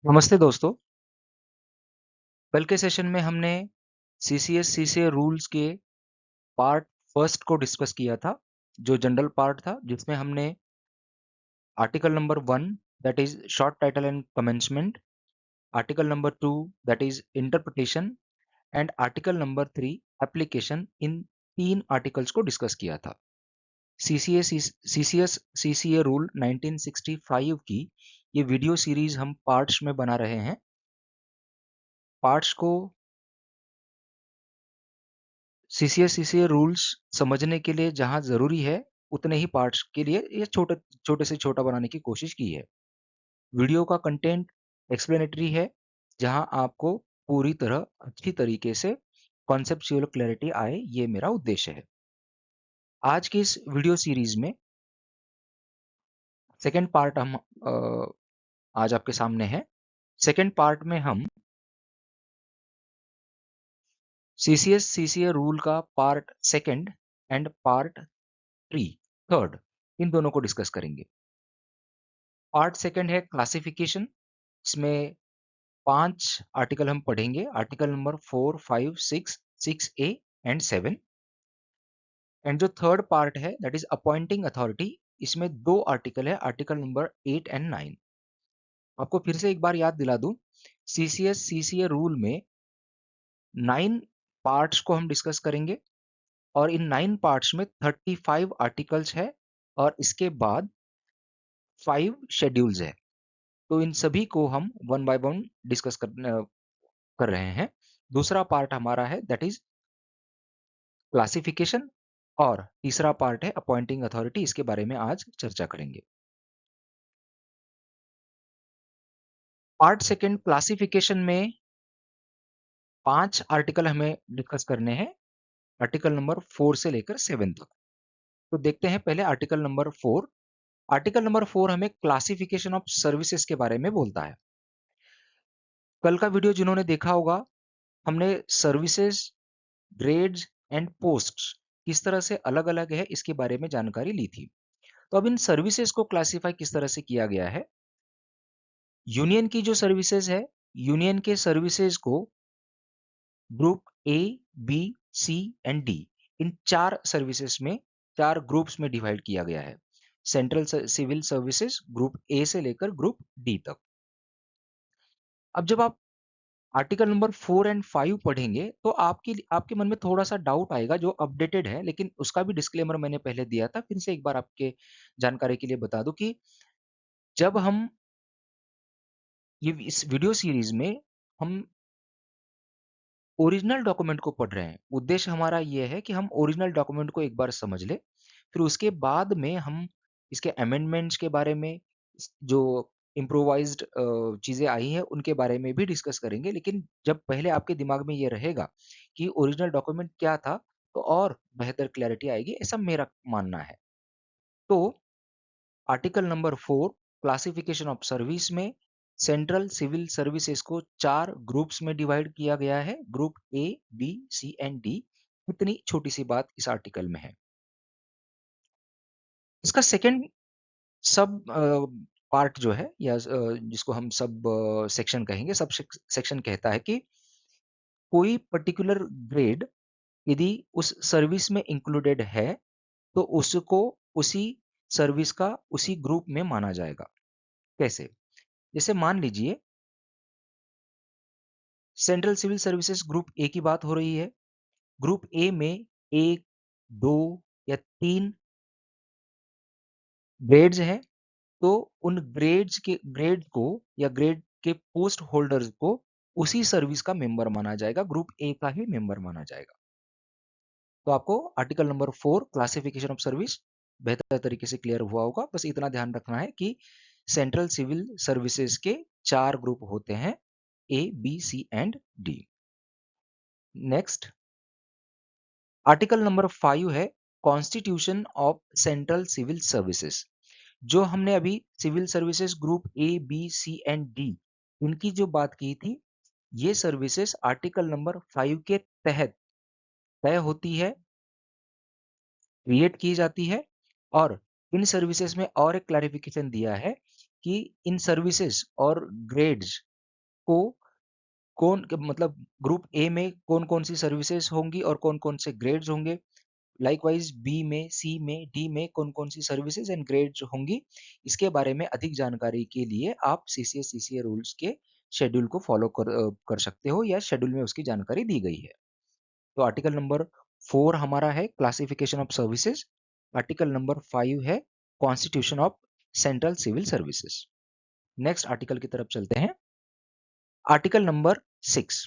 नमस्ते दोस्तों। कल के सेशन में हमने सीसीएस सीसीए रूल्स के पार्ट फर्स्ट को डिस्कस किया था, जो जनरल पार्ट था, जिसमें हमने article number 1 that is short title and commencement, article number 2 that is interpretation and article number 3 application, इन तीन आर्टिकल्स को डिस्कस किया था। सीसीएस सीसीए रूल 1965 की ये वीडियो सीरीज हम पार्ट्स में बना रहे हैं। पार्ट्स को सीसीए रूल्स समझने के लिए जहाँ ज़रूरी है, उतने ही पार्ट्स के लिए ये छोटे छोटे से छोटा बनाने की कोशिश की है। वीडियो का कंटेंट एक्सप्लेनेटरी है, जहाँ आपको पूरी तरह अच्छी तरीके से कॉन्सेप्चुअल क्लैरिटी आए, ये मेरा उद्देश्य है। आज की इस वीडियो सीरीज में सेकंड पार्ट हम आज आपके सामने है। सेकंड पार्ट में हम सीसीएस सीसीए रूल का part second and part third, इन दोनों को डिस्कस करेंगे। पार्ट सेकंड है क्लासिफिकेशन। इसमें 5 आर्टिकल हम पढ़ेंगे, article number 4, 5, 6, 6A and 7। And जो थर्ड पार्ट है दैट इज अपॉइंटिंग अथॉरिटी, इसमें 2 आर्टिकल है, आर्टिकल नंबर 8 एंड 9। आपको फिर से एक बार याद दिला दूं, सीसीएस सीसीए रूल में 9 पार्ट्स को हम डिस्कस करेंगे और इन 9 पार्ट्स में 35 आर्टिकल्स है और इसके बाद 5 शेड्यूल्स है। तो इन सभी को हम वन बाय वन डिस्कस कर रहे हैं। दूसरा पार्ट हमारा है दैट इज क्लासिफिकेशन और तीसरा पार्ट है अपॉइंटिंग अथॉरिटी। इसके बारे में आज चर्चा करेंगे। पार्ट सेकंड क्लासिफिकेशन में 5 आर्टिकल हमें डिस्कस करने हैं, आर्टिकल नंबर 4 से लेकर 7 तक। तो देखते हैं पहले आर्टिकल नंबर 4। आर्टिकल नंबर 4 हमें क्लासिफिकेशन ऑफ सर्विसेज के बारे में बोलता है। कल का वीडियो जिन्होंने देखा होगा, हमने सर्विसेज, ग्रेड्स एंड पोस्ट्स किस तरह से अलग-अलग है इसके बारे में जानकारी ली थी। तो अब इन सर्विसेज को क्लासिफाई किस तरह से किया गया है। यूनियन की जो सर्विसेज है, यूनियन के सर्विसेज को group A, B, C and D, इन 4 सर्विसेज में 4 ग्रुप्स में डिवाइड किया गया है। Central civil services group A से लेकर ग्रुप डी तक। अब जब आप आर्टिकल नंबर 4 एंड 5 पढ़ेंगे तो आपके मन में थोड़ा-सा डाउट आएगा, जो अपडेटेड है, लेकिन उसका भी डिस्क्लेमर मैंने पहले दिया था। फिर से एक बार आपके जानकारी के लिए बता दूं कि जब हम ये इस वीडियो सीरीज में हम ओरिजिनल डॉक्यूमेंट को पढ़ रहे हैं। उद्देश्य हमारा ये है कि हम ओरिजिनल डॉक्यूमेंट को एक बार समझ लें, फिर उसके बाद में हम इसके अमेंडमेंट्स के बारे में, जो इम्प्रोवाइज्ड चीज़ें आई हैं, उनके बारे में भी डिस्कस करेंगे। लेकिन जब पहले आपके दिमाग में ये रहेगा कि ओरिजिनल डॉक्यूमेंट क्या था, तो और बेहतर क्लैरिटी आएगी, ऐसा मेरा मानना है। तो article number 4 classification of service में सेंट्रल सिविल सर्विसेज को 4 ग्रुप्स में डिवाइड किया गया है, group A, B, C and D. इतनी छोटी सी बात इस आर्टिकल में है। इसका सेकंड सब पार्ट जो है, या जिसको हम सब सेक्शन कहेंगे, सब सेक्शन कहता है कि कोई पर्टिकुलर ग्रेड यदि उस सर्विस में इंक्लूडेड है, तो उसको उसी सर्विस का उसी ग्रुप में माना जाएगा। कैसे? जैसे मान लीजिए central civil services group A की बात हो रही है। ग्रुप ए में 1, 2 या 3 ग्रेड्स हैं, तो उन ग्रेड को या ग्रेड के पोस्ट होल्डर्स को उसी सर्विस का मेंबर माना जाएगा, ग्रुप ए का ही मेंबर माना जाएगा। तो आपको article number 4 classification of service बेहतर तरीके से क्लियर हुआ होगा। बस इतना ध्यान रखना है कि सेंट्रल सिविल सर्विसेज के 4 ग्रुप होते हैं, A, B, C and D. Next article number 5 है constitution of central civil services. जो हमने अभी civil services group A, B, C and D, इनकी जो बात की थी, ये सर्विसेज आर्टिकल नंबर 5 के तहत तय होती है, क्रिएट की जाती है। और इन सर्विसेज में और एक क्लैरिफिकेशन दिया है कि इन सर्विसेज और ग्रेड्स को मतलब ग्रुप ए में कौन-कौन सी सर्विसेज होंगी और कौन-कौन से ग्रेड्स होंगे। लाइकवाइज बी में, सी में, डी में कौन-कौन सी सर्विसेज एंड ग्रेड्स होंगी। इसके बारे में अधिक जानकारी के लिए आप सीसीएस सीसीए रूल्स के शेड्यूल को फॉलो कर सकते हो या शेड्यूल में उसकी जानकारी दी गई है। तो आर्टिकल नंबर 4 हमारा है classification of services. Article number 5 है constitution of central civil services. Next article की तरफ चलते हैं। Article number 6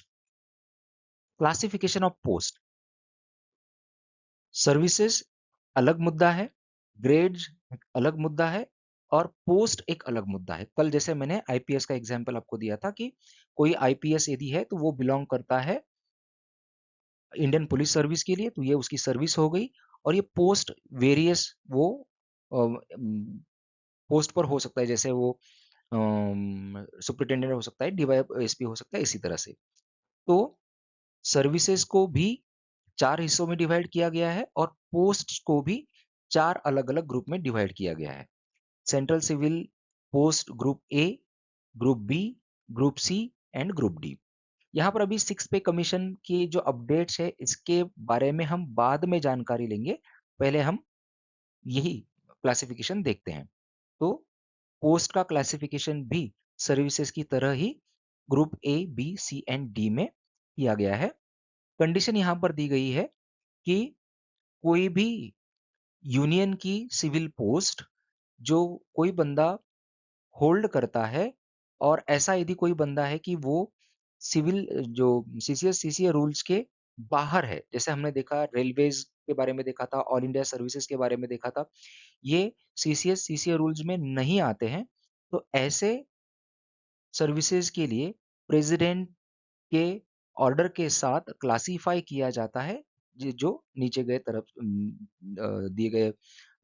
classification of post. Services अलग मुद्दा है, ग्रेड्स एक अलग मुद्दा है और पोस्ट एक अलग मुद्दा है। कल जैसे मैंने आईपीएस का एग्जांपल आपको दिया था कि कोई आईपीएस यदि है तो वो बिलोंग करता है इंडियन पुलिस सर्विस के लिए, तो ये उसकी सर्विस हो गई। और ये पोस्ट वेरियस वो पोस्ट पर हो सकता है, जैसे वो सुपरिटेंडेंट हो सकता है, डीवाईएसपी हो सकता है, इसी तरह से। तो सर्विसेज को भी 4 हिस्सों में डिवाइड किया गया है और पोस्ट्स को भी 4 अलग-अलग ग्रुप में डिवाइड किया गया है। Central civil post group A, group B, group C and group D. यहाँ पर अभी 6 पे कमीशन की जो अपडेट्स है इसके बारे में हम बाद में जानकारी लेंगे। पहले हम यही क्लासिफिकेशन देखते हैं। तो पोस्ट का क्लासिफिकेशन भी सर्विसेज की तरह ही group A, B, C and D में किया गया है। कंडीशन यहाँ पर दी गई है कि कोई भी यूनियन की सिविल पोस्ट जो कोई बंदा होल्ड करता है और ऐसा यदि कोई बंदा है कि वो सिविल जो सीसीएस सीसीए रूल्स के बाहर है, जैसे हमने देखा रेलवेज के बारे में देखा था, ऑल इंडिया सर्विसेज के बारे में देखा था, ये सीसीएस सीसीए रूल्स में नहीं आते हैं। तो ऐसे सर्विसेज के लिए प्रेसिडेंट के ऑर्डर के साथ क्लासिफाई किया जाता है, जो नीचे गए तरफ दिए गए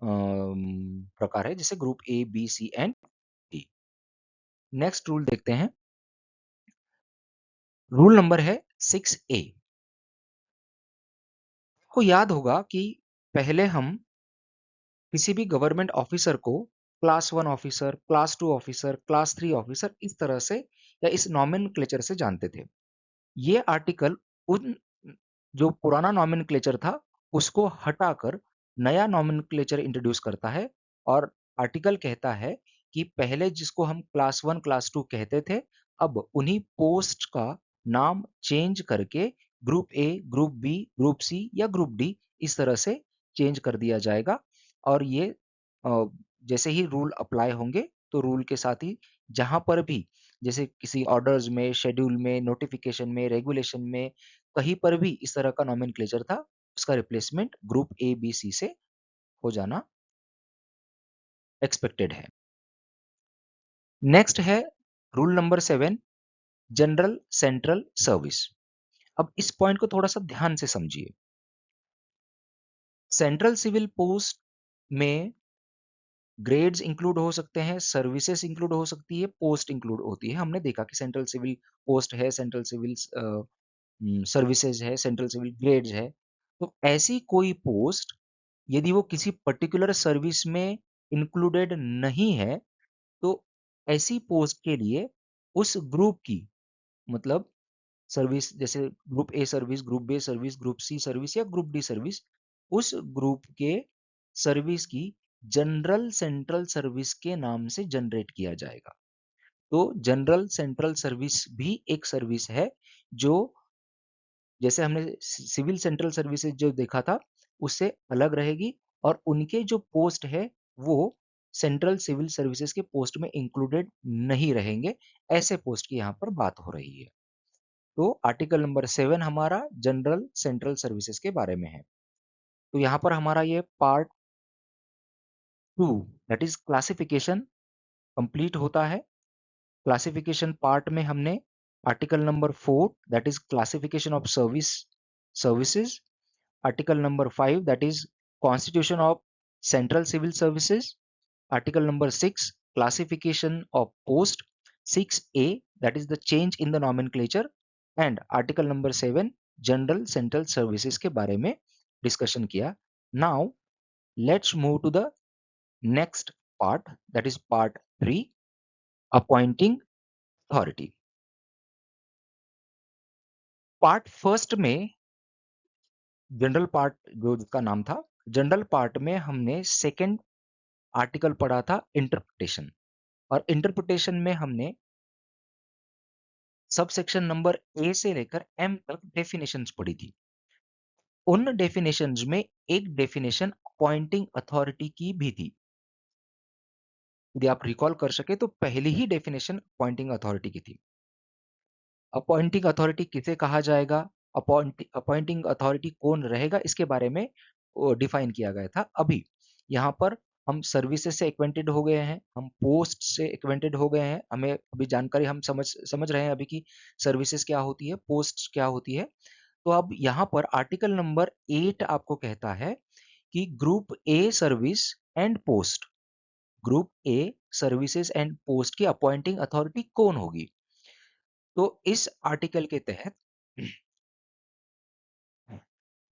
प्रकार है, जैसे group A, B, C and D. Next rule देखते हैं। रूल नंबर है 6A। आपको याद होगा कि पहले हम किसी भी गवर्नमेंट ऑफिसर को class 1 officer, class 2 officer, class 3 officer इस तरह से या इस नॉमेनक्लेचर से जानते थे। ये आर्टिकल उन जो पुराना नॉमेनक्लेचर था उसको हटाकर नया नॉमेनक्लेचर इंट्रोड्यूस करता है और आर्टिकल कहता है कि पहले जिसको हम क्लास 1 क्लास 2 कहते थे, अब उन्हीं पोस्ट का नाम चेंज करके group A, group B, group C या ग्रुप डी इस तरह से चेंज कर दिया जाएगा। और ये जैसे ही रूल अप्लाई होंगे तो रूल के साथ ही जहां पर भी जैसे किसी ऑर्डर्स में, शेड्यूल में, नोटिफिकेशन में, रेगुलेशन में कहीं पर भी इस तरह का नॉमेनक्लेचर था, उसका रिप्लेसमेंट ग्रुप ए, बी, सी से हो जाना एक्सपेक्टेड है। नेक्स्ट है rule number 7 general central service. अब इस पॉइंट को थोड़ा सा ध्यान से समझिए। सेंट्रल सिविल पोस्ट में ग्रेड्स इंक्लूड हो सकते हैं, सर्विसेज इंक्लूड हो सकती है, पोस्ट इंक्लूड होती है। हमने देखा कि सेंट्रल सिविल पोस्ट है, सेंट्रल सिविल सर्विसेज है, सेंट्रल सिविल ग्रेड्स है। तो ऐसी कोई पोस्ट यदि वो किसी पर्टिकुलर सर्विस में इंक्लूडेड नहीं है, तो ऐसी पोस्ट के लिए उस ग्रुप की मतलब सर्विस, जैसे group A service, group B service, group C service या ग्रुप डी सर्विस, उस ग्रुप के सर्विस की जनरल सेंट्रल सर्विस के नाम से जनरेट किया जाएगा। तो जनरल सेंट्रल सर्विस भी एक सर्विस है जो, जैसे हमने सिविल सेंट्रल सर्विसेज जो देखा था उससे अलग रहेगी और उनके जो पोस्ट है वो सेंट्रल सिविल सर्विसेज के पोस्ट में इंक्लूडेड नहीं रहेंगे। ऐसे पोस्ट की यहाँ पर बात हो रही है। तो आर्टिकल नंबर 7 हमारा जनरल सेंट्रल सर्विसेज के बारे में है। तो यहाँ पर हमारा ये part 2 that is classification complete होता है। क्लासिफिकेशन पार्ट में हमने article number 4 that is classification of services, article number 5 that is constitution of central civil services, article number 6 classification of post, 6A that is the change in the nomenclature and article number 7 general central services के बारे में discussion किया। Now let's move to the next part, that is part 3 appointing authority। Part first में general part जो जिसका नाम था, general part में हमने सेकंड आर्टिकल पढ़ा था इंटरप्रिटेशन, और इंटरप्रिटेशन में हमने सब सेक्शन नंबर ए से लेकर एम तक डेफिनेशंस पढ़ी थी। उन डेफिनेशंस में एक डेफिनेशन अपॉइंटिंग अथॉरिटी की भी थी। यदि आप रिकॉल कर सके तो पहली ही डेफिनेशन अपॉइंटिंग अथॉरिटी की थी। अपॉइंटिंग अथॉरिटी किसे कहा जाएगा, अपॉइंटिंग अथॉरिटी कौन रहेगा, इसके बारे में डिफाइन किया गया था। अभी यहाँ पर हम सर्विसेज से एक्वेंटेड हो गए हैं, हम पोस्ट से एक्वेंटेड हो गए हैं, हमें अभी जानकारी हम समझ रहे हैं अभी कि सर्विसेज क्या होती है, पोस्ट क्या होती है। तो अब यहाँ पर आर्टिकल नंबर 8 आपको कहता है कि group A service and post, group A services and post की अपॉइंटिंग अथॉरिटी कौन होगी। तो इस आर्टिकल के तहत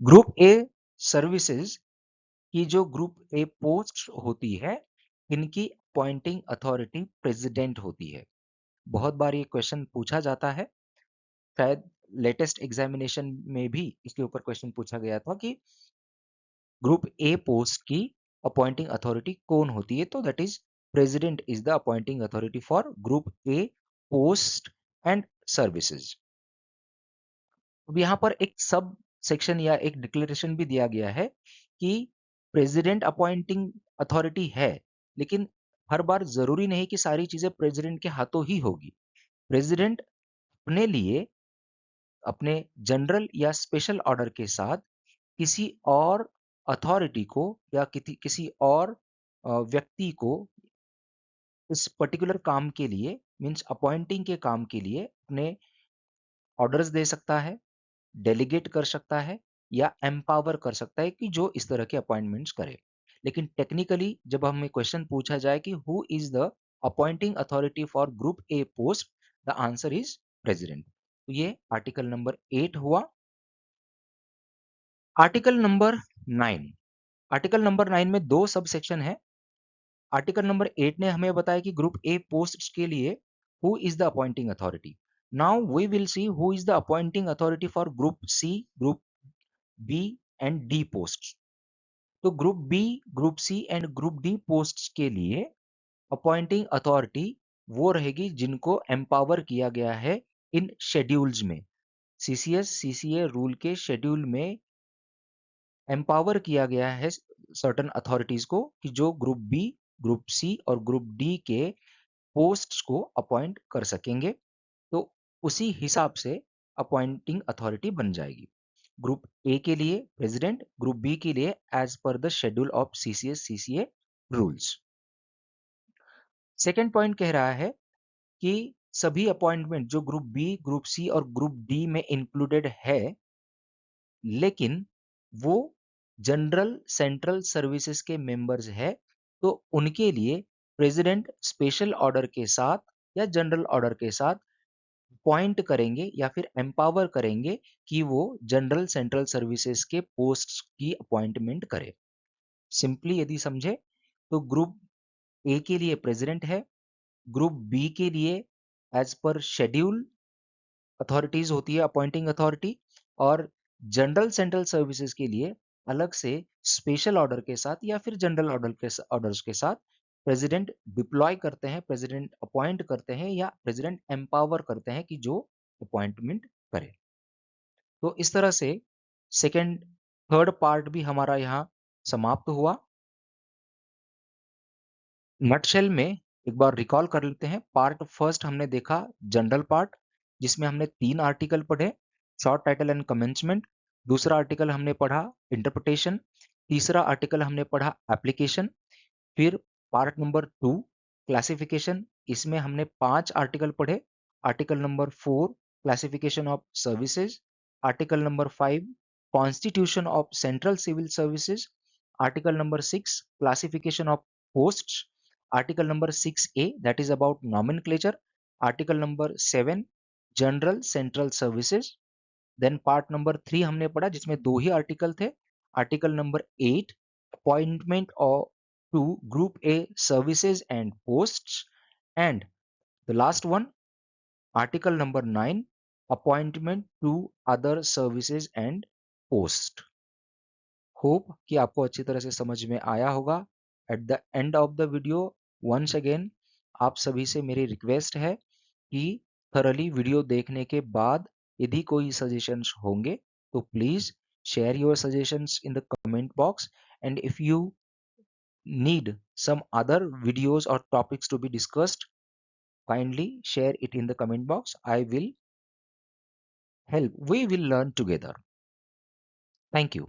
ग्रुप ए सर्विसेज की जो ग्रुप ए पोस्ट होती है, इनकी अपॉइंटिंग अथॉरिटी प्रेसिडेंट होती है। बहुत बार ये क्वेश्चन पूछा जाता है, शायद लेटेस्ट एग्जामिनेशन में भी इसके ऊपर क्वेश्चन पूछा गया था कि ग्रुप ए पोस्ट की अपॉइंटिंग अथॉरिटी कौन होती है, तो that is president is the appointing authority for group A post and services. अब यहाँ पर एक सब सेक्शन या एक डिक्लेरेशन भी दिया गया है कि प्रेसिडेंट अपॉइंटिंग अथॉरिटी है, लेकिन हर बार जरूरी नहीं कि सारी चीजें प्रेसिडेंट के हाथों ही होगी। प्रेसिडेंट अपने लिए अपने जनरल या स्पेशल ऑर्डर के साथ किसी और अथॉरिटी को या किसी और व्यक्ति को इस पर्टिकुलर काम के लिए, मीन्स अपॉइंटिंग के काम के लिए अपने ऑर्डर्स दे सकता है, डेलीगेट कर सकता है या एम्पावर कर सकता है कि जो इस तरह के अपॉइंटमेंट्स करे। लेकिन टेक्निकली जब हमें क्वेश्चन पूछा जाए कि who is the appointing authority for group A post, the answer is president. तो ये आर्टिकल नंबर 8 हुआ। आर्टिकल नंबर 9, आर्टिकल नंबर 9 में दो सब सेक्शन है। आर्टिकल नंबर 8 ने हमें बताया कि ग्रुप ए पोस्ट के लिए who is the appointing authority. Now we will see who is the appointing authority for group C, group B and D post. तो group B, group C and group D post के लिए appointing authority वो रहेगी जिनको empower किया गया है इन schedules में। सीसीएस सीसीए रूल के शेड्यूल में एम्पावर किया गया है सर्टन अथॉरिटीज को कि जो ग्रुप बी, ग्रुप सी और ग्रुप डी के पोस्ट्स को अपॉइंट कर सकेंगे। तो उसी हिसाब से अपॉइंटिंग अथॉरिटी बन जाएगी। ग्रुप ए के लिए प्रेसिडेंट, ग्रुप बी के लिए as per the schedule of CCS CCA rules. Second point कह रहा है कि सभी अपॉइंटमेंट जो ग्रुप बी, ग्रुप सी और ग्रुप डी में इंक्लूडेड है, लेकिन वो जनरल सेंट्रल सर्विसेज के मेंबर्स है, तो उनके लिए प्रेसिडेंट स्पेशल ऑर्डर के साथ या जनरल ऑर्डर के साथ अपॉइंट करेंगे या फिर एम्पावर करेंगे कि वो जनरल सेंट्रल सर्विसेज के पोस्ट की अपॉइंटमेंट करे। सिंपली यदि समझे तो ग्रुप ए के लिए प्रेसिडेंट है, ग्रुप बी के लिए एज पर शेड्यूल अथॉरिटीज होती है अपॉइंटिंग अथॉरिटी, और जनरल सेंट्रल सर्विसेज के लिए अलग से स्पेशल ऑर्डर के साथ या फिर जनरल ऑर्डर्स के साथ प्रेसिडेंट डिप्लॉय करते हैं, प्रेसिडेंट अपॉइंट करते हैं या प्रेसिडेंट एम्पावर करते हैं कि जो अपॉइंटमेंट करे। तो इस तरह से सेकेंड थर्ड पार्ट भी हमारा यहाँ समाप्त हुआ। नटशेल में एक बार रिकॉल कर लेते हैं। पार्ट फर्स्ट हमने देखा जनरल पार्ट, जिसमें हमने 3 आर्टिकल पढ़े, शॉर्ट टाइटल एंड कमेंसमेंट। दूसरा आर्टिकल हमने पढ़ा इंटरप्रिटेशन। तीसरा आर्टिकल हमने पढ़ा एप्लीकेशन। फिर पार्ट नंबर 2 क्लासिफिकेशन, इसमें हमने 5 आर्टिकल पढ़े। Article number 4 classification of services. Article number 5 constitution of central civil services. Article number 6 classification of posts. Article number 6A that is about nomenclature. Article number 7 general central services. Then part number 3 हमने पढ़ा जिसमें 2 ही आर्टिकल थे। Article number 8 appointment of to group A services and posts. And the last one article number 9 appointment to other services and post. Hope कि आपको अच्छी तरह से समझ में आया होगा। At the end of the video once again आप सभी से मेरी रिक्वेस्ट है कि थरली वीडियो देखने के बाद यदि कोई सजेशंस होंगे तो please share your suggestions in the comment box, and if you need some other videos or topics to be discussed, kindly share it in the comment box. I will help. We will learn together. Thank you.